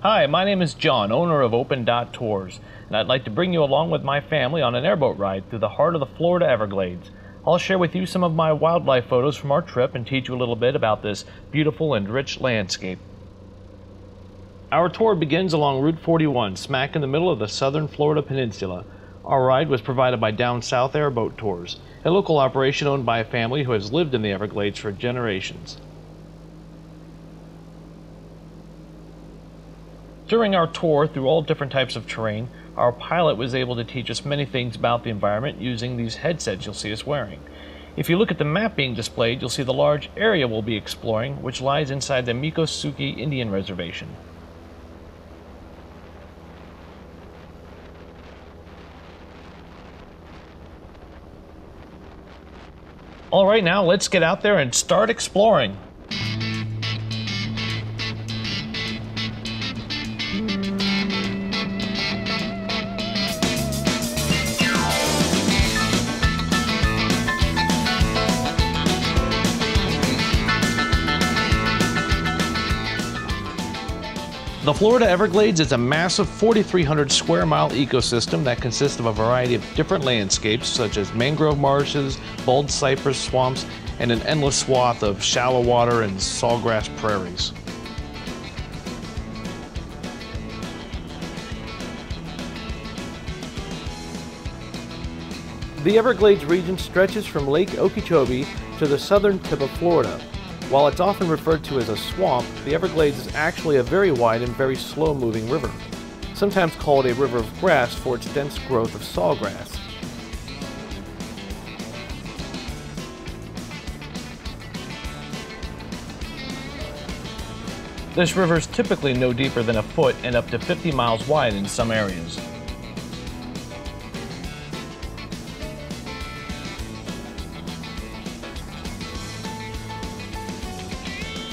Hi, my name is John, owner of Open Dot Tours, and I'd like to bring you along with my family on an airboat ride through the heart of the Florida Everglades. I'll share with you some of my wildlife photos from our trip and teach you a little bit about this beautiful and rich landscape. Our tour begins along Route 41, smack in the middle of the southern Florida peninsula. Our ride was provided by Down South Airboat Tours, a local operation owned by a family who has lived in the Everglades for generations. During our tour through all different types of terrain, our pilot was able to teach us many things about the environment using these headsets you'll see us wearing. If you look at the map being displayed, you'll see the large area we'll be exploring, which lies inside the Miccosukee Indian Reservation. Alright, now let's get out there and start exploring. The Florida Everglades is a massive 4,300 square mile ecosystem that consists of a variety of different landscapes such as mangrove marshes, bald cypress swamps, and an endless swath of shallow water and sawgrass prairies. The Everglades region stretches from Lake Okeechobee to the southern tip of Florida. While it's often referred to as a swamp, the Everglades is actually a very wide and very slow-moving river, sometimes called a river of grass for its dense growth of sawgrass. This river is typically no deeper than a foot and up to 50 miles wide in some areas.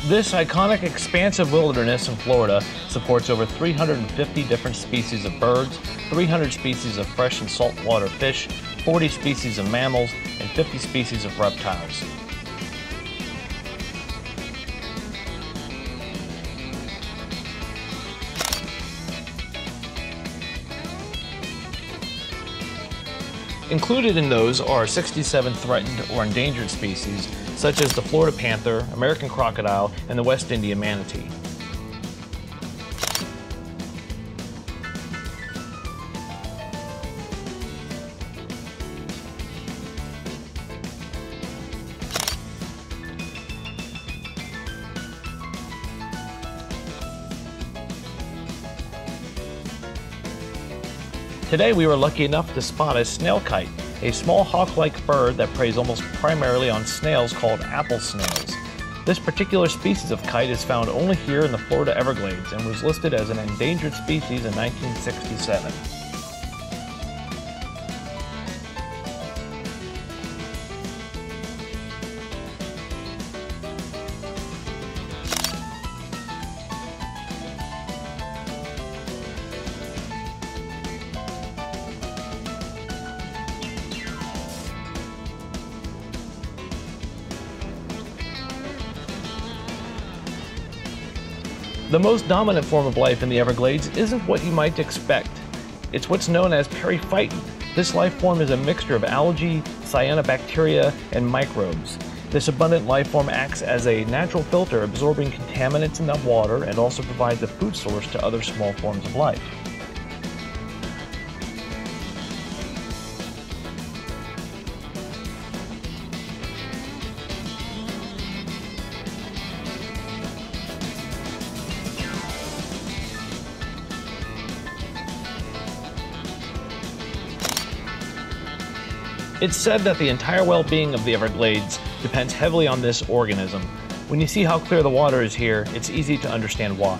This iconic expansive wilderness in Florida supports over 350 different species of birds, 300 species of fresh and saltwater fish, 40 species of mammals, and 50 species of reptiles. Included in those are 67 threatened or endangered species, such as the Florida panther, American crocodile, and the West Indian manatee. Today we were lucky enough to spot a snail kite, a small hawk-like bird that preys almost primarily on snails called apple snails. This particular species of kite is found only here in the Florida Everglades and was listed as an endangered species in 1967. The most dominant form of life in the Everglades isn't what you might expect. It's what's known as periphyton. This life form is a mixture of algae, cyanobacteria, and microbes. This abundant life form acts as a natural filter, absorbing contaminants in the water and also provides a food source to other small forms of life. It's said that the entire well-being of the Everglades depends heavily on this organism. When you see how clear the water is here, it's easy to understand why.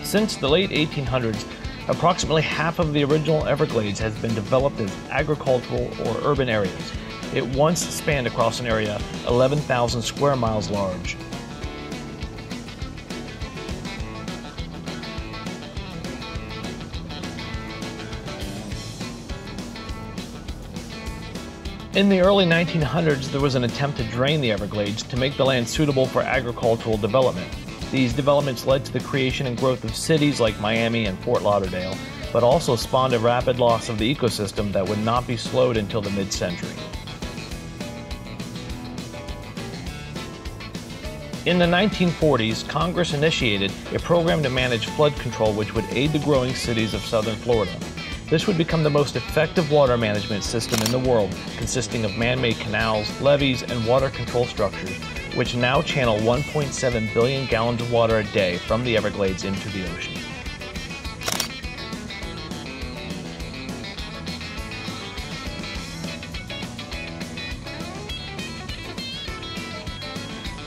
Since the late 1800s, approximately half of the original Everglades has been developed as agricultural or urban areas. It once spanned across an area 11,000 square miles large. In the early 1900s, there was an attempt to drain the Everglades to make the land suitable for agricultural development. These developments led to the creation and growth of cities like Miami and Fort Lauderdale, but also spawned a rapid loss of the ecosystem that would not be slowed until the mid-century. In the 1940s, Congress initiated a program to manage flood control which would aid the growing cities of southern Florida. This would become the most effective water management system in the world, consisting of man-made canals, levees, and water control structures, which now channel 1.7 billion gallons of water a day from the Everglades into the ocean.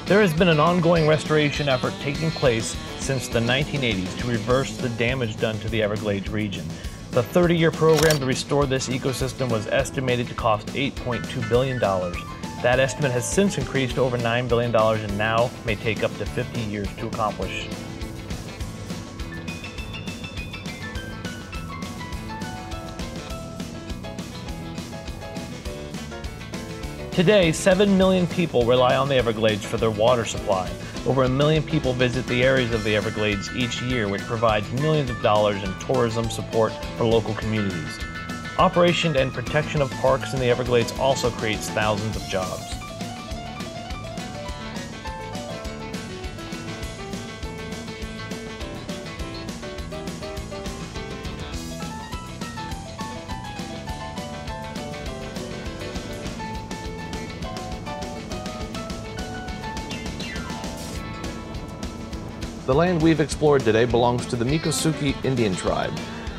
There has been an ongoing restoration effort taking place since the 1980s to reverse the damage done to the Everglades region. The 30-year program to restore this ecosystem was estimated to cost $8.2 billion. That estimate has since increased to over $9 billion and now may take up to 50 years to accomplish. Today, 7 million people rely on the Everglades for their water supply. Over 1 million people visit the areas of the Everglades each year, which provides millions of dollars in tourism support for local communities. Operation and protection of parks in the Everglades also creates thousands of jobs. The land we've explored today belongs to the Miccosukee Indian tribe.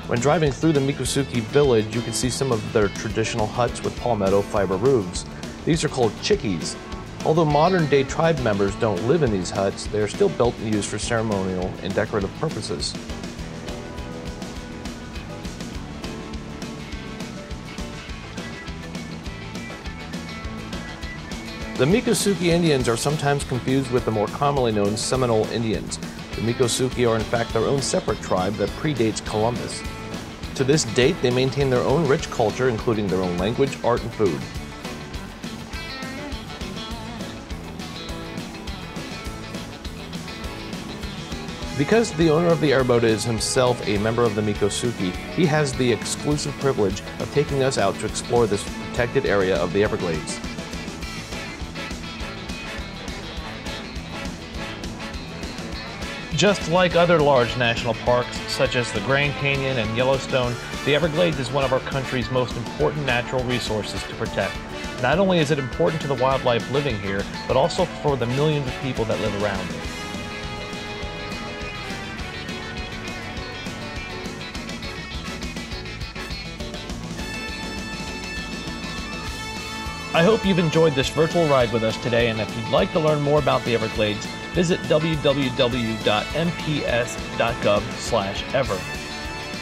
When driving through the Miccosukee village, you can see some of their traditional huts with palmetto fiber roofs. These are called chickees. Although modern-day tribe members don't live in these huts, they are still built and used for ceremonial and decorative purposes. The Miccosukee Indians are sometimes confused with the more commonly known Seminole Indians. The Miccosukee are in fact their own separate tribe that predates Columbus. To this date, they maintain their own rich culture, including their own language, art, and food. Because the owner of the Airboat is himself a member of the Miccosukee, he has the exclusive privilege of taking us out to explore this protected area of the Everglades. Just like other large national parks, such as the Grand Canyon and Yellowstone, the Everglades is one of our country's most important natural resources to protect. Not only is it important to the wildlife living here, but also for the millions of people that live around it. I hope you've enjoyed this virtual ride with us today, and if you'd like to learn more about the Everglades, visit www.mps.gov/ever.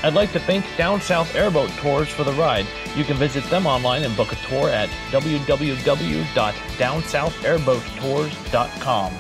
I'd like to thank Down South Airboat Tours for the ride. You can visit them online and book a tour at www.downsouthairbboattours.com.